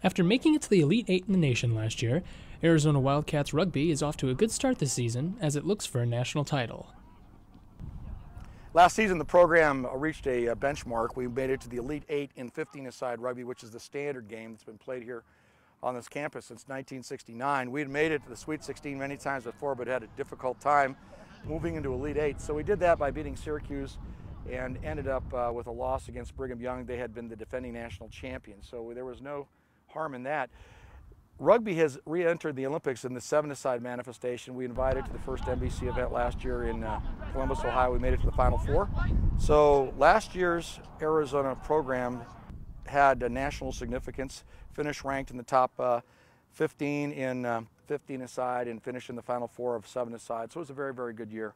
After making it to the Elite Eight in the nation last year, Arizona Wildcats Rugby is off to a good start this season as it looks for a national title. Last season, the program reached a benchmark. We made it to the Elite Eight in 15-a-side rugby, which is the standard game that's been played here on this campus since 1969. We had made it to the Sweet 16 many times before, but had a difficult time moving into Elite Eight. So we did that by beating Syracuse and ended up with a loss against Brigham Young. They had been the defending national champions, so there was no harm in that. Rugby has re-entered the Olympics in the 7-a-side manifestation. We invited to the first NBC event last year in Columbus, Ohio. We made it to the Final Four. So last year's Arizona program had a national significance, finished ranked in the top 15 in 15-a-side and finished in the Final Four of 7-a-side. So it was a very, very good year.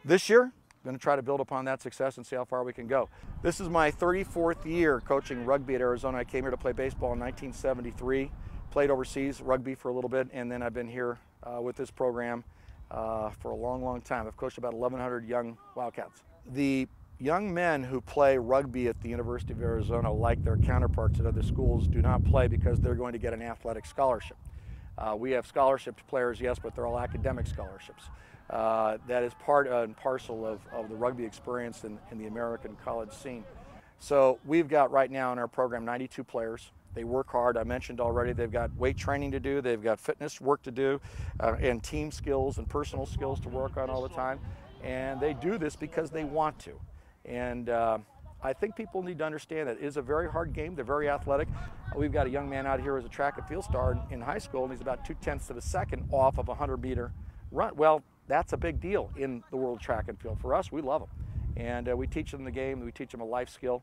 This year, I'm going to try to build upon that success and see how far we can go. This is my 34th year coaching rugby at Arizona. I came here to play baseball in 1973. Played overseas rugby for a little bit, and then I've been here with this program for a long, long time. I've coached about 1,100 young Wildcats. The young men who play rugby at the University of Arizona, like their counterparts at other schools, do not play because they're going to get an athletic scholarship. We have scholarship players, yes, but they're all academic scholarships. That is part and parcel of the rugby experience in the American college scene. So we've got right now in our program 92 players. They work hard. I mentioned already they've got weight training to do, they've got fitness work to do, and team skills and personal skills to work on all the time. And they do this because they want to. And I think people need to understand that it is a very hard game. They're very athletic. We've got a young man out here who's a track and field star in high school, and he's about 0.2 of a second off of a 100-meter run. Well, that's a big deal in the world track and field. For us, we love them. And we teach them the game. We teach them a life skill.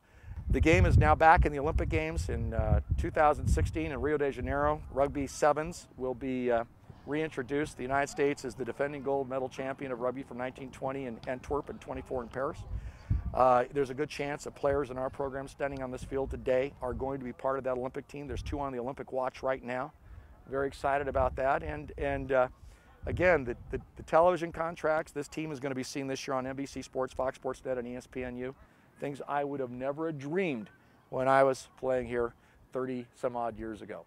The game is now back in the Olympic Games in 2016 in Rio de Janeiro. Rugby sevens will be reintroduced. The United States is the defending gold medal champion of rugby from 1920 in Antwerp and 24 in Paris. There's a good chance that players in our program standing on this field today are going to be part of that Olympic team. There's 2 on the Olympic watch right now. Very excited about that. And again, the television contracts, this team is going to be seen this year on NBC Sports, Fox Sports Net, and ESPNU. Things I would have never dreamed when I was playing here 30 some odd years ago.